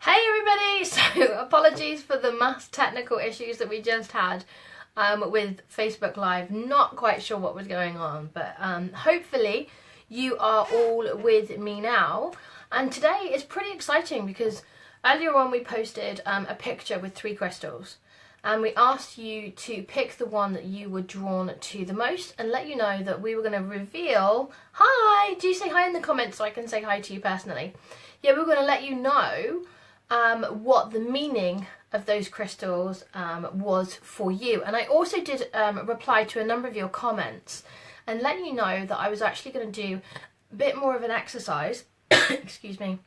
Hey everybody! So apologies for the mass technical issues that we just had with Facebook Live. Not quite sure what was going on, but hopefully you are all with me now. And today is pretty exciting because earlier on we posted a picture with 3 crystals. And we asked you to pick the one that you were drawn to the most and let you know that we were going to reveal... Hi! Do you say hi in the comments so I can say hi to you personally? Yeah, we were going to let you know what the meaning of those crystals was for you. And I also did reply to a number of your comments and let you know that I was actually going to do a bit more of an exercise, excuse me,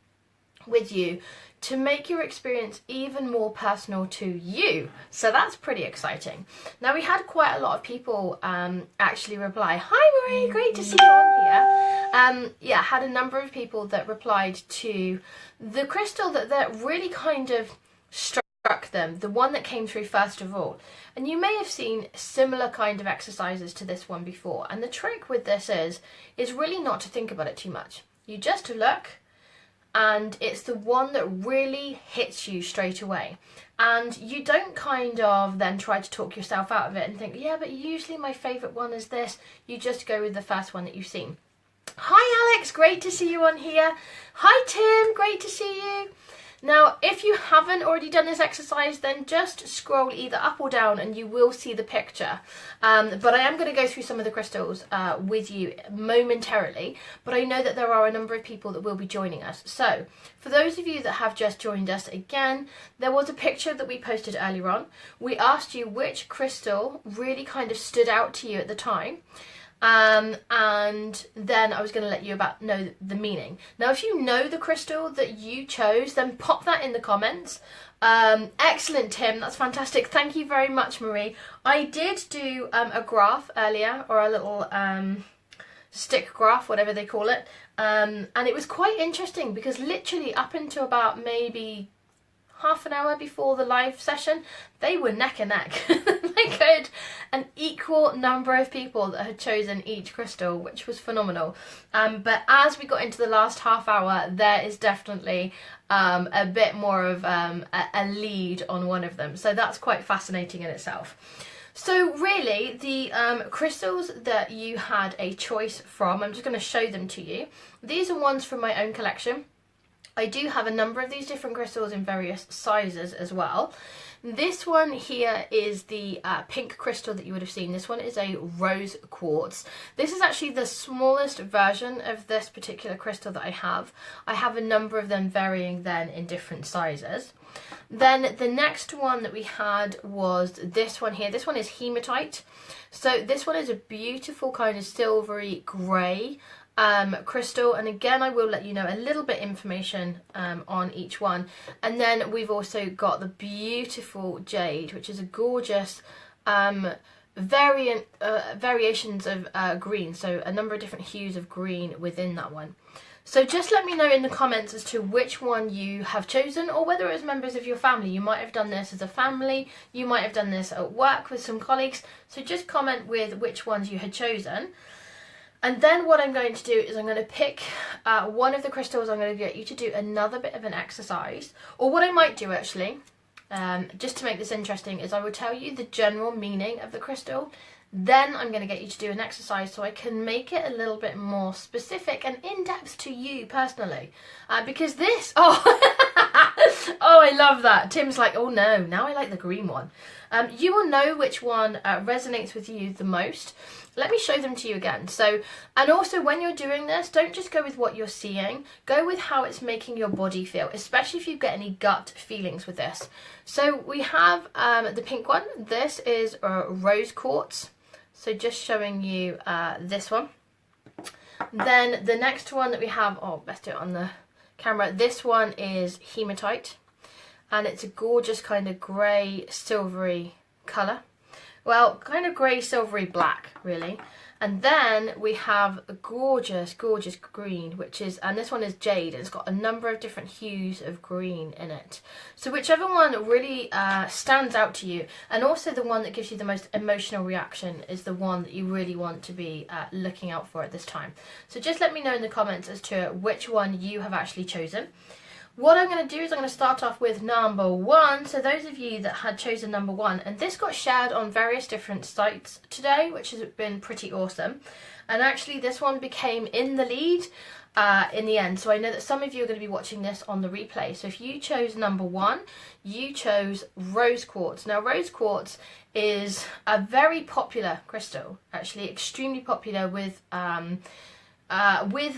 with you to make your experience even more personal to you. So that's pretty exciting. Now we had quite a lot of people actually reply, "Hi Marie, great to see you on here." Yeah, had a number of people that replied to the crystal that really kind of struck them, the one that came through first of all. And you may have seen similar kind of exercises to this one before. And the trick with this is really not to think about it too much. You just look, and it's the one that really hits you straight away. And you don't kind of then try to talk yourself out of it and think, yeah, but usually my favourite one is this. You just go with the first one that you've seen. Hi Alex, great to see you on here. Hi Tim, great to see you. Now, if you haven't already done this exercise, then just scroll either up or down and you will see the picture. But I am going to go through some of the crystals with you momentarily. But I know that there are a number of people that will be joining us. So, for those of you that have just joined us again, there was a picture that we posted earlier on. We asked you which crystal really kind of stood out to you at the time. And then I was going to let you know the meaning. Now, if you know the crystal that you chose, then pop that in the comments. Excellent, Tim. That's fantastic. Thank you very much, Marie. I did do a graph earlier, or a little stick graph, whatever they call it. And it was quite interesting because literally up until about maybe half an hour before the live session, they were neck and neck. Like I had an equal number of people that had chosen each crystal, which was phenomenal. But as we got into the last half hour, there is definitely a bit more of a lead on one of them. So that's quite fascinating in itself. So really, the crystals that you had a choice from, I'm just going to show them to you. These are ones from my own collection. I do have a number of these different crystals in various sizes as well. This one here is the pink crystal that you would have seen. This one is a rose quartz. This is actually the smallest version of this particular crystal that I have. I have a number of them varying then in different sizes. Then the next one that we had was this one here. This one is hematite. So this one is a beautiful kind of silvery grey crystal, and again I will let you know a little bit information on each one. And then we've also got the beautiful jade, which is a gorgeous variations of green, so a number of different hues of green within that one. So just let me know in the comments as to which one you have chosen, or whether it's members of your family. You might have done this as a family, you might have done this at work with some colleagues, so just comment with which ones you had chosen. And then what I'm going to do is I'm going to pick one of the crystals. I'm going to get you to do another bit of an exercise. Or what I might do actually, just to make this interesting, is I will tell you the general meaning of the crystal. Then I'm going to get you to do an exercise so I can make it a little bit more specific and in-depth to you personally. Because this... Oh, oh, I love that. Tim's like, oh no, now I like the green one. You will know which one resonates with you the most. Let me show them to you again. So, and also when you're doing this, don't just go with what you're seeing. Go with how it's making your body feel, especially if you get any gut feelings with this. So we have the pink one. This is rose quartz. So just showing you this one. Then the next one that we have, oh, let's do it on the camera. This one is hematite. And it's a gorgeous kind of grey, silvery colour. Well, kind of grey, silvery black, really. And then we have a gorgeous, gorgeous green, which is, and this one is jade. It's got a number of different hues of green in it. So whichever one really stands out to you, and also the one that gives you the most emotional reaction, is the one that you really want to be looking out for at this time. So just let me know in the comments as to which one you have actually chosen. What I'm going to do is I'm going to start off with number 1. So those of you that had chosen number 1, and this got shared on various different sites today, which has been pretty awesome. And actually this one became in the lead in the end. So I know that some of you are going to be watching this on the replay. So if you chose number 1, you chose rose quartz. Now rose quartz is a very popular crystal, actually extremely popular with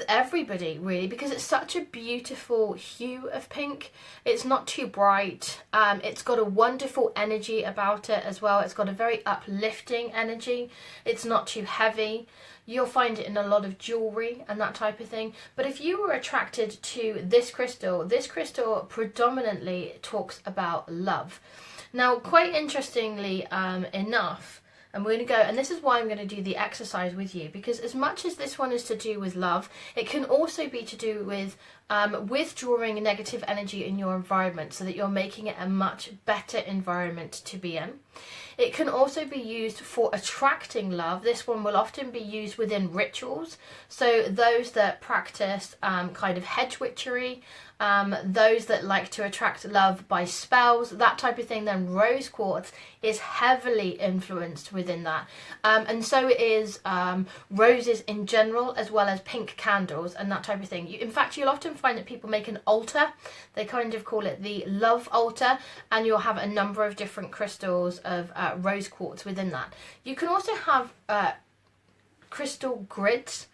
everybody really, because it's such a beautiful hue of pink. It's not too bright. It's got a wonderful energy about it as well. It's got a very uplifting energy. It's not too heavy. You'll find it in a lot of jewelry and that type of thing. But if you were attracted to this crystal predominantly talks about love. Now, quite interestingly enough, and we're going to go, and this is why I'm going to do the exercise with you, because as much as this one is to do with love, it can also be to do with withdrawing negative energy in your environment so that you're making it a much better environment to be in. It can also be used for attracting love. This one will often be used within rituals. So those that practice kind of hedge witchery, those that like to attract love by spells, that type of thing, then rose quartz is heavily influenced within that. And so is roses in general, as well as pink candles and that type of thing. In fact, you'll often find that people make an altar. They kind of call it the love altar, and you'll have a number of different crystals of rose quartz within that. You can also have crystal grids.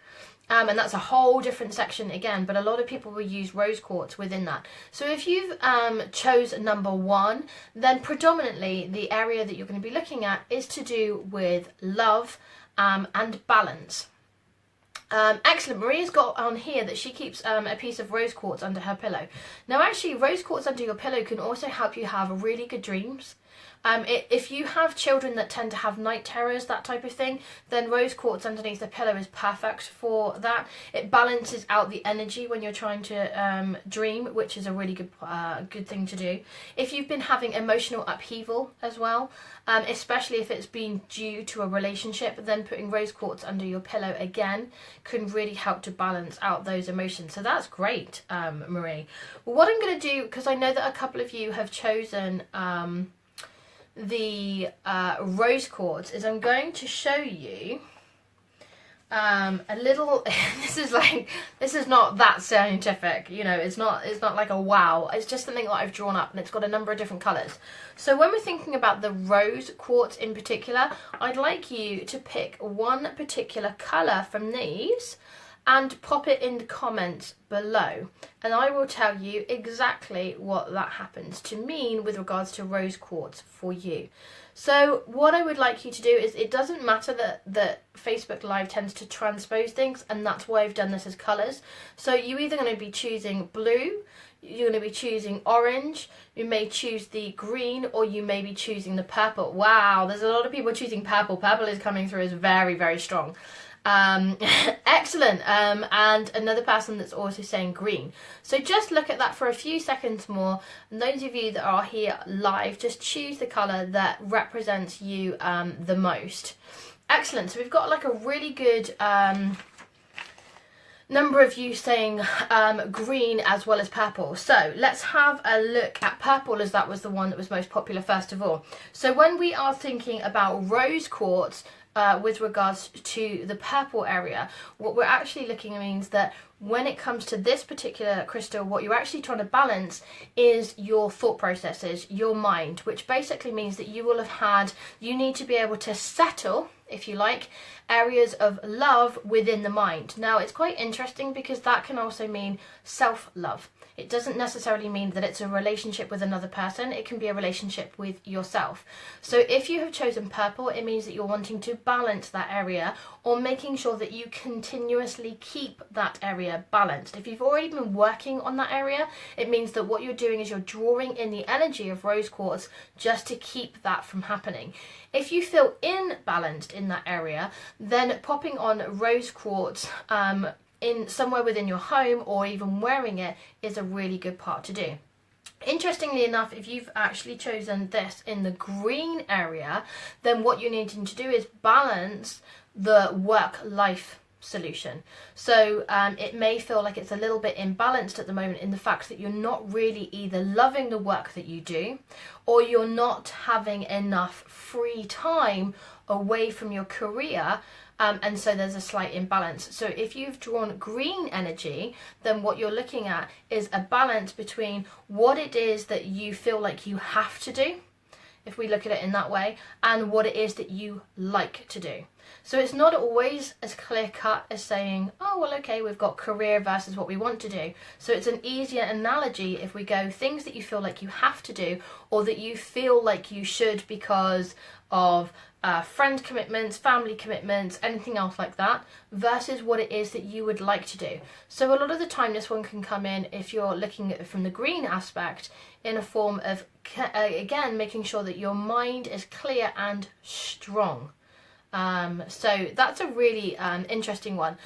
And that's a whole different section again, but a lot of people will use rose quartz within that. So if you've chose number 1, then predominantly the area that you're going to be looking at is to do with love and balance. Excellent. Maria's got on here that she keeps a piece of rose quartz under her pillow. Now actually, rose quartz under your pillow can also help you have really good dreams. If you have children that tend to have night terrors, that type of thing, then rose quartz underneath the pillow is perfect for that. It balances out the energy when you're trying to dream, which is a really good thing to do. If you've been having emotional upheaval as well, especially if it's been due to a relationship, then putting rose quartz under your pillow again can really help to balance out those emotions. So that's great, Marie. Well, what I'm going to do, because I know that a couple of you have chosen the rose quartz, is I'm going to show you a little this is not that scientific, you know, it's not like a wow, it's just something that I've drawn up, and it's got a number of different colours. So when we're thinking about the rose quartz in particular, I'd like you to pick one particular colour from these and pop it in the comments below, and I will tell you exactly what that happens to mean with regards to rose quartz for you. So what I would like you to do is, it doesn't matter that Facebook Live tends to transpose things, and that's why I've done this as colours. So you're either going to be choosing blue, you're going to be choosing orange, you may choose the green, or you may be choosing the purple. Wow, there's a lot of people choosing purple. Purple is coming through as very, very strong. Excellent. And another person that's also saying green. So just look at that for a few seconds more, and those of you that are here live, just choose the colour that represents you the most. Excellent. So we've got like a really good number of you saying green as well as purple. So let's have a look at purple, as that was the one that was most popular first of all. So when we are thinking about rose quartz, with regards to the purple area, what we're actually looking at means that when it comes to this particular crystal, what you're actually trying to balance is your thought processes, your mind, which basically means that you need to be able to settle, if you like, areas of love within the mind. Now, it's quite interesting because that can also mean self-love. It doesn't necessarily mean that it's a relationship with another person. It can be a relationship with yourself. So if you have chosen purple, it means that you're wanting to balance that area, or making sure that you continuously keep that area balanced. If you've already been working on that area, it means that what you're doing is you're drawing in the energy of rose quartz just to keep that from happening. If you feel imbalanced in that area, then popping on rose quartz in somewhere within your home, or even wearing it, is a really good part to do. Interestingly enough, if you've actually chosen this in the green area, then what you're needing to do is balance the work-life solution. So it may feel like it's a little bit imbalanced at the moment in the fact that you're not really either loving the work that you do, or you're not having enough free time away from your career. And so there's a slight imbalance. So if you've drawn green energy, then what you're looking at is a balance between what it is that you feel like you have to do, if we look at it in that way, and what it is that you like to do. So it's not always as clear cut as saying, oh, well, okay, we've got career versus what we want to do. So it's an easier analogy if we go things that you feel like you have to do, or that you feel like you should because of friend commitments, family commitments, anything else like that, versus what it is that you would like to do. So a lot of the time this one can come in, if you're looking at it from the green aspect, in a form of, again, making sure that your mind is clear and strong. So that's a really interesting one.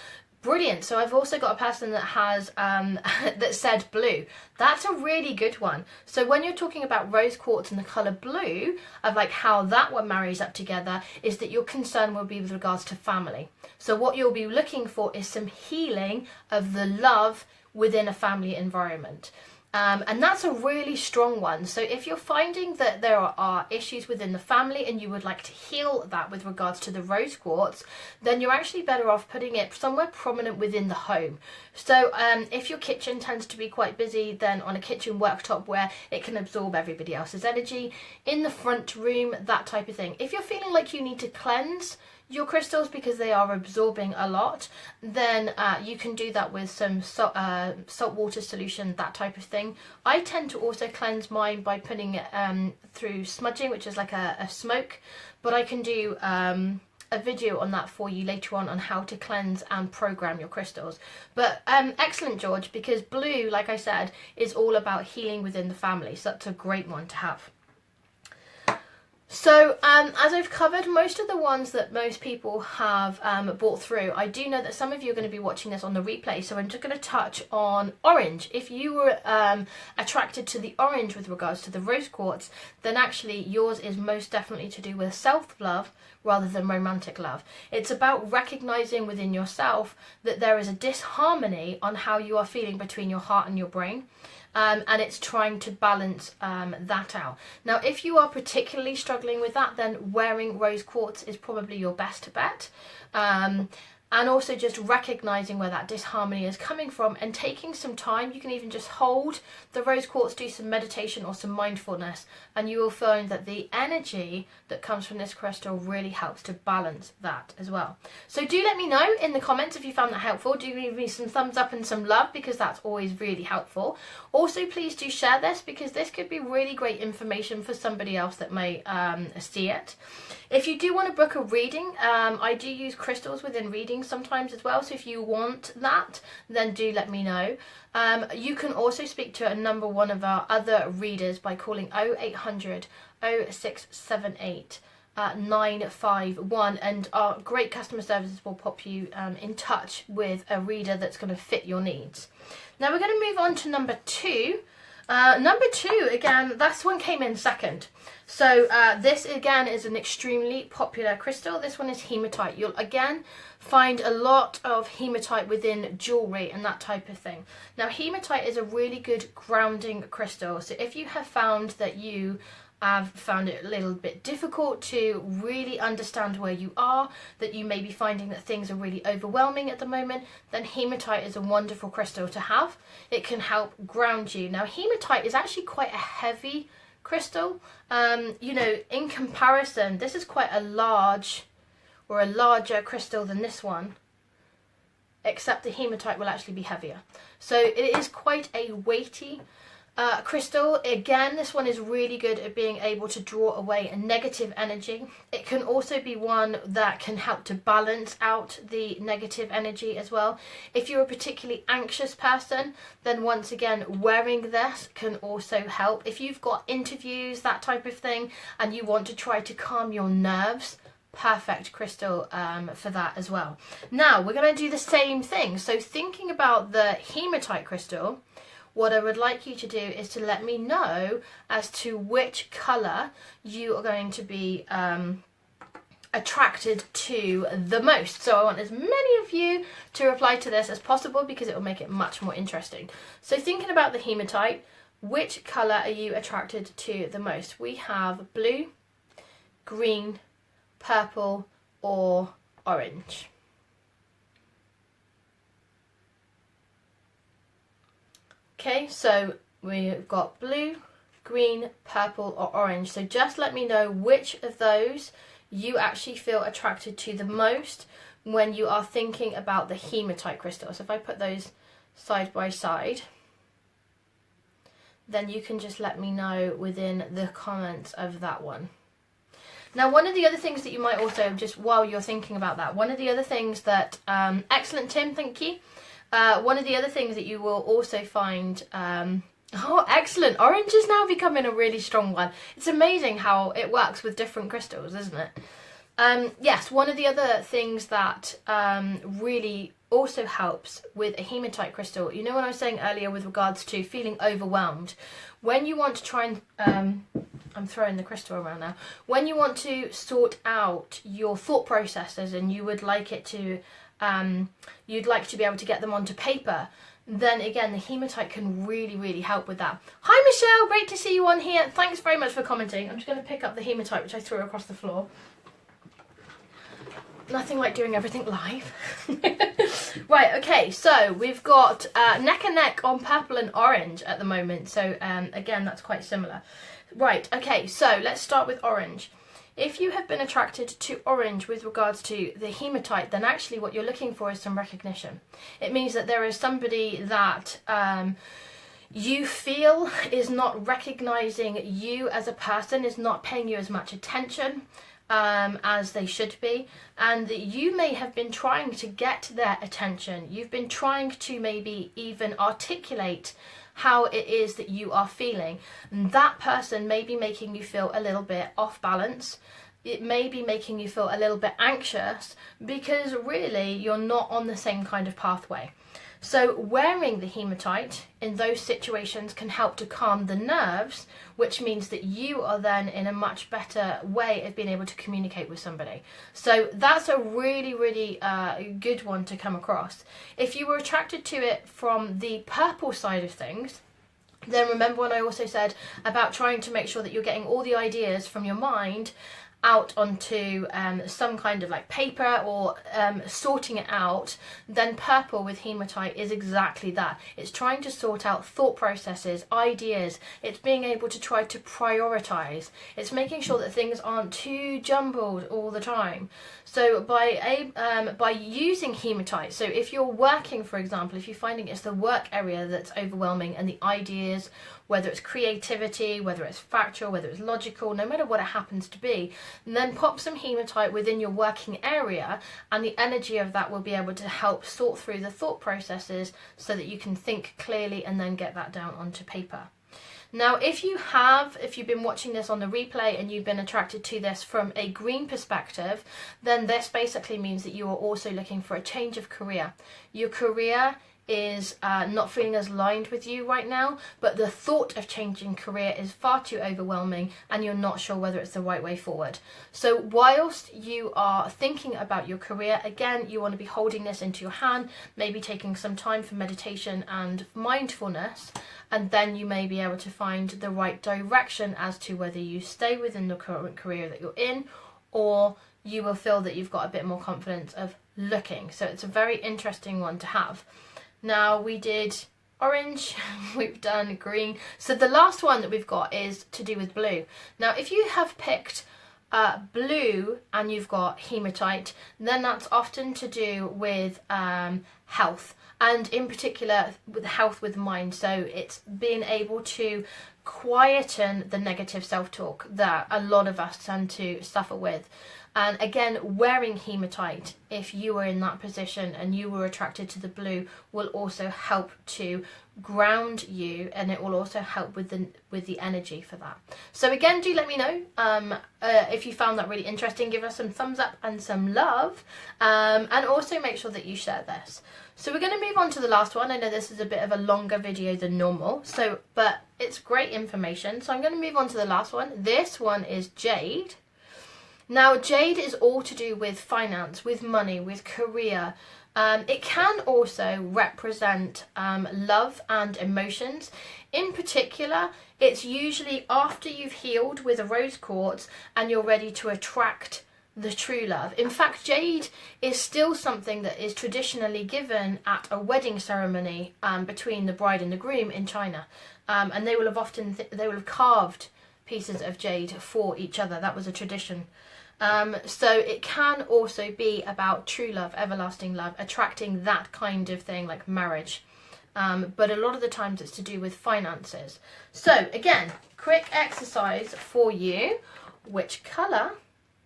Brilliant. So I've also got a person that has that said blue. That's a really good one. So when you're talking about rose quartz and the colour blue, of like how that one marries up together, is that your concern will be with regards to family. So what you'll be looking for is some healing of the love within a family environment. And that's a really strong one. So if you're finding that there are issues within the family and you would like to heal that with regards to the rose quartz, then you're actually better off putting it somewhere prominent within the home. So if your kitchen tends to be quite busy, then on a kitchen worktop where it can absorb everybody else's energy, in the front room, that type of thing. If you're feeling like you need to cleanse your crystals because they are absorbing a lot, then you can do that with some salt water solution, that type of thing. I tend to also cleanse mine by putting it through smudging, which is like a smoke, but I can do a video on that for you later on how to cleanse and program your crystals. But excellent, George, because blue, like I said, is all about healing within the family, so that's a great one to have. So as I've covered most of the ones that most people have bought through, I do know that some of you are going to be watching this on the replay, so I'm just going to touch on orange. If you were attracted to the orange with regards to the rose quartz, then actually yours is most definitely to do with self-love rather than romantic love. It's about recognizing within yourself that there is a disharmony on how you are feeling between your heart and your brain. And it's trying to balance that out. Now, if you are particularly struggling with that, then wearing rose quartz is probably your best bet. And also just recognizing where that disharmony is coming from and taking some time. You can even just hold the rose quartz, do some meditation or some mindfulness, and you will find that the energy that comes from this crystal really helps to balance that as well. So do let me know in the comments if you found that helpful. Do give me some thumbs up and some love, because that's always really helpful. Also, please do share this, because this could be really great information for somebody else that may see it. If you do want to book a reading, I do use crystals within readings sometimes as well, so if you want that, then do let me know. You can also speak to number one of our other readers by calling 0800 0678 951, and our great customer services will pop you in touch with a reader that's going to fit your needs. Now we're going to move on to number two. Number two, again, this one came in second. So this again is an extremely popular crystal. This one is hematite. You'll again find a lot of hematite within jewelry and that type of thing. Now hematite is a really good grounding crystal. So if you have found that you have found it a little bit difficult to really understand where you are, that you may be finding that things are really overwhelming at the moment, then hematite is a wonderful crystal to have. It can help ground you. Now hematite is actually quite a heavy crystal. You know, in comparison, this is quite a large, or a larger crystal than this one, except the hematite will actually be heavier. So it is quite a weighty crystal. Again, this one is really good at being able to draw away a negative energy. It can also be one that can help to balance out the negative energy as well. If you're a particularly anxious person, then once again, wearing this can also help. If you've got interviews, that type of thing, and you want to try to calm your nerves, perfect crystal for that as well. Now we're going to do the same thing. So thinking about the hematite crystal, what I would like you to do is to let me know as to which colour you are going to be attracted to the most. So I want as many of you to reply to this as possible because it will make it much more interesting. So thinking about the hematite, which colour are you attracted to the most? We have blue, green, purple or orange. Okay, so we've got blue, green, purple or orange. So just let me know which of those you actually feel attracted to the most when you are thinking about the hematite crystal. So if I put those side by side, then you can just let me know within the comments of that one. Now, one of the other things that you might also, just while you're thinking about that, one of the other things that, excellent Tim, thank you. One of the other things that you will also find, oh excellent, orange is now becoming a really strong one. It's amazing how it works with different crystals, isn't it? Yes, one of the other things that really also helps with a hematite crystal, you know what I was saying earlier with regards to feeling overwhelmed, when you want to try and, I'm throwing the crystal around now, when you want to sort out your thought processes and you would like it to, you'd like to be able to get them onto paper, then again the hematite can really help with that. Hi Michelle, great to see you on here. Thanks very much for commenting. I'm just going to pick up the hematite which I threw across the floor. Nothing like doing everything live. Right, okay, so we've got neck and neck on purple and orange at the moment, so again that's quite similar. Right, okay, so let's start with orange. If you have been attracted to orange with regards to the hematite, then actually what you're looking for is some recognition. It means that there is somebody that you feel is not recognizing you as a person, is not paying you as much attention as they should be, and that you may have been trying to get their attention. You've been trying to maybe even articulate how it is that you are feeling, and that person may be making you feel a little bit off balance. It may be making you feel a little bit anxious because really you're not on the same kind of pathway. So wearing the hematite in those situations can help to calm the nerves, which means that you are then in a much better way of being able to communicate with somebody. So that's a really good one to come across. If you were attracted to it from the purple side of things, then remember when I also said about trying to make sure that you're getting all the ideas from your mind out onto some kind of like paper or sorting it out, then purple with hematite is exactly that. It's trying to sort out thought processes, ideas. It's being able to try to prioritize. It's making sure that things aren't too jumbled all the time. So by using hematite, so if you're working, for example, if you're finding it's the work area that's overwhelming and the ideas, whether it's creativity, whether it's factual, whether it's logical, no matter what it happens to be, then pop some hematite within your working area and the energy of that will be able to help sort through the thought processes so that you can think clearly and then get that down onto paper. Now, if you've been watching this on the replay and you've been attracted to this from a green perspective, then this basically means that you are also looking for a change of career. Your career is not feeling as aligned with you right now, but the thought of changing career is far too overwhelming and you're not sure whether it's the right way forward. So whilst you are thinking about your career, again, you want to be holding this into your hand, maybe taking some time for meditation and mindfulness, and then you may be able to find the right direction as to whether you stay within the current career that you're in, or you will feel that you've got a bit more confidence of looking. So it's a very interesting one to have. Now we did orange, we've done green. So the last one that we've got is to do with blue. Now if you have picked blue and you've got hematite, then that's often to do with health, and in particular with health with the mind. So it's being able to quieten the negative self-talk that a lot of us tend to suffer with. And again, wearing hematite, if you were in that position and you were attracted to the blue, will also help to ground you, and it will also help with the energy for that. So again, do let me know if you found that really interesting. Give us some thumbs up and some love, and also make sure that you share this. So we're going to move on to the last one. I know this is a bit of a longer video than normal, but it's great information. So I'm going to move on to the last one. This one is jade. Now, jade is all to do with finance, with money, with career. It can also represent love and emotions. In particular, it's usually after you've healed with a rose quartz and you're ready to attract the true love. In fact, jade is still something that is traditionally given at a wedding ceremony between the bride and the groom in China, and they will have carved pieces of jade for each other. That was a tradition. So it can also be about true love, everlasting love, attracting that kind of thing like marriage. But a lot of the times it's to do with finances. So again, quick exercise for you. Which colour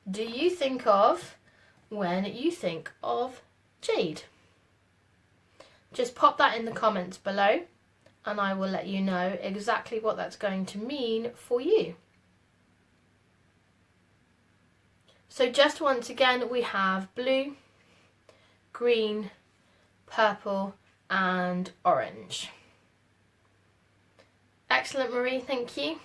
do you think of when you think of jade? Just pop that in the comments below and I will let you know exactly what that's going to mean for you. So just once again, we have blue, green, purple and orange. Excellent, Marie, thank you.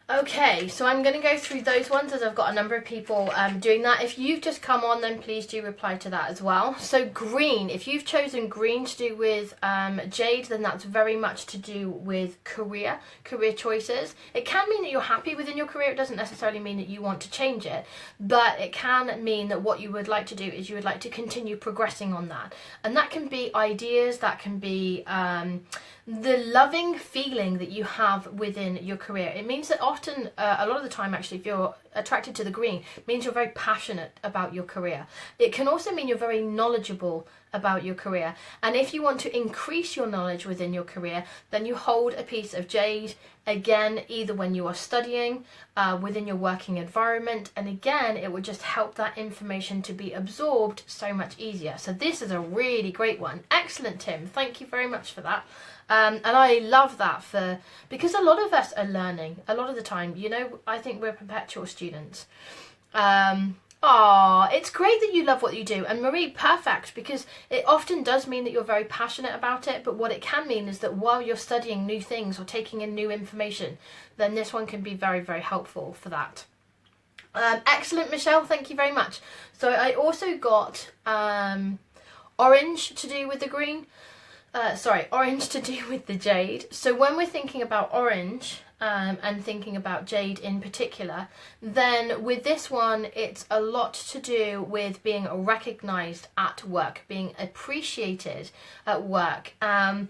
Okay, so I'm going to go through those ones as I've got a number of people doing that. If you've just come on, then please do reply to that as well. So green, if you've chosen green to do with jade, then that's very much to do with career choices. It can mean that you're happy within your career. It doesn't necessarily mean that you want to change it, but it can mean that what you would like to do is you would like to continue progressing on that. And that can be ideas, that can be the loving feeling that you have within your career. It means that often, a lot of the time actually, if you're attracted to the green, it means you're very passionate about your career. It can also mean you're very knowledgeable about your career. And if you want to increase your knowledge within your career, then you hold a piece of jade, again, either when you are studying, within your working environment, and again, it would just help that information to be absorbed so much easier. So this is a really great one. Excellent, Tim. Thank you very much for that. And I love that because a lot of us are learning a lot of the time. You know, I think we're perpetual students. It's great that you love what you do. And Marie, perfect, because it often does mean that you're very passionate about it. But what it can mean is that while you're studying new things or taking in new information, then this one can be very, very helpful for that. Excellent, Michelle. Thank you very much. So I also got orange to do with the green. Orange to do with the jade. So when we're thinking about orange and thinking about jade in particular, then with this one, it's a lot to do with being recognised at work, being appreciated at work, and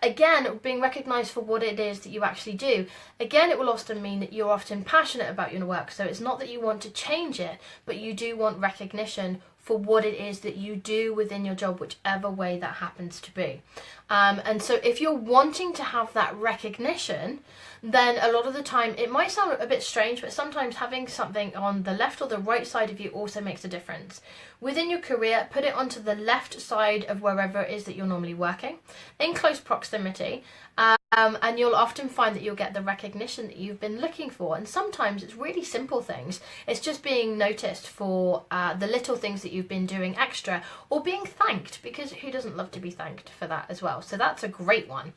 again, being recognised for what it is that you actually do. Again, it will often mean that you're often passionate about your work. So it's not that you want to change it, but you do want recognition for what it is that you do within your job, whichever way that happens to be. And so if you're wanting to have that recognition, then a lot of the time, it might sound a bit strange, but sometimes having something on the left or the right side of you also makes a difference. Within your career, put it onto the left side of wherever it is that you're normally working, in close proximity, and you'll often find that you'll get the recognition that you've been looking for. And sometimes it's really simple things. It's just being noticed for the little things that you've been doing extra, or being thanked, because who doesn't love to be thanked for that as well? So that's a great one.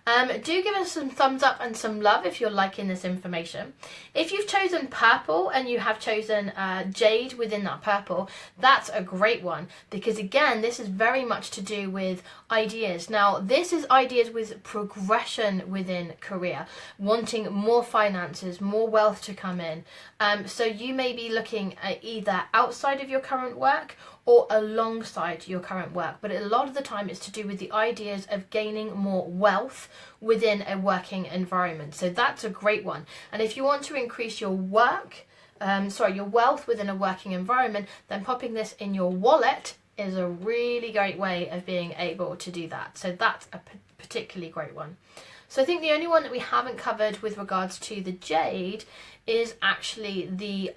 Do give us some thumbs up and some love if you're liking this information. If you've chosen purple and you have chosen jade within that purple, that's a great one, because again, this is very much to do with ideas. Now, this is ideas with progression within career, wanting more finances, more wealth to come in. So you may be looking at either outside of your current work or alongside your current work, but a lot of the time it's to do with the ideas of gaining more wealth within a working environment. So that's a great one. And if you want to increase your your wealth within a working environment, then popping this in your wallet is a really great way of being able to do that. So that's a particularly great one. So I think the only one that we haven't covered with regards to the jade is actually the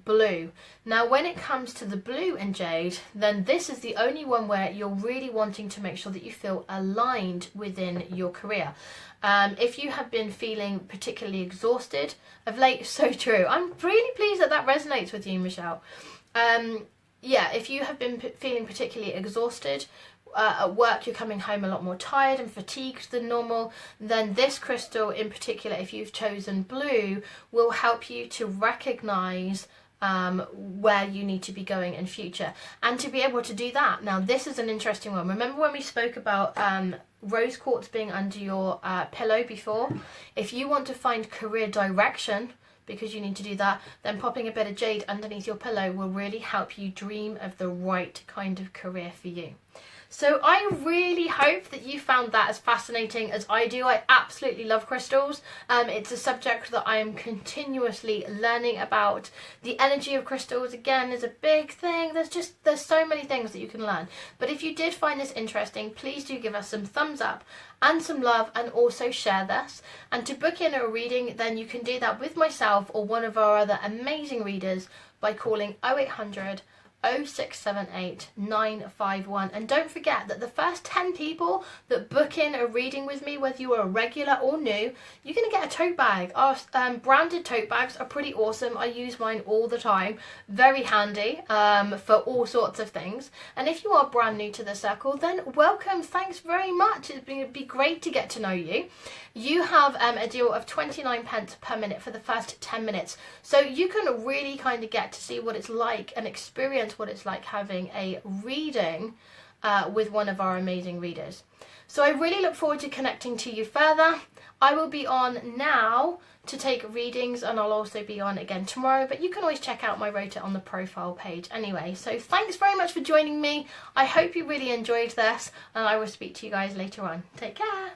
blue. Now, when it comes to the blue and jade, then this is the only one where you're really wanting to make sure that you feel aligned within your career. If you have been feeling particularly exhausted of late, so true. I'm really pleased that that resonates with you, Michelle. Yeah, if you have been feeling particularly exhausted at work you're coming home a lot more tired and fatigued than normal, then this crystal in particular, if you've chosen blue, will help you to recognize where you need to be going in future, and to be able to do that. Now this is an interesting one. Remember when we spoke about rose quartz being under your pillow before? If you want to find career direction, because you need to do that, then popping a bit of jade underneath your pillow will really help you dream of the right kind of career for you. So I really hope that you found that as fascinating as I do. I absolutely love crystals. It's a subject that I am continuously learning about. The energy of crystals, again, is a big thing. There's so many things that you can learn. But if you did find this interesting, please do give us some thumbs up and some love, and also share this. And to book in a reading, then you can do that with myself or one of our other amazing readers by calling 0800 0678 951. And don't forget that the first 10 people that book in a reading with me, whether you are a regular or new, you're going to get a tote bag. Our branded tote bags are pretty awesome. I use mine all the time. Very handy for all sorts of things. And if you are brand new to the circle, then welcome. Thanks very much. It'd be great to get to know you. You have a deal of 29 pence per minute for the first 10 minutes. So you can really kind of get to see what it's like and experience what it's like having a reading with one of our amazing readers. So I really look forward to connecting to you further. I will be on now to take readings, and I'll also be on again tomorrow, but you can always check out my rota on the profile page anyway. So thanks very much for joining me. I hope you really enjoyed this, and I will speak to you guys later on. Take care.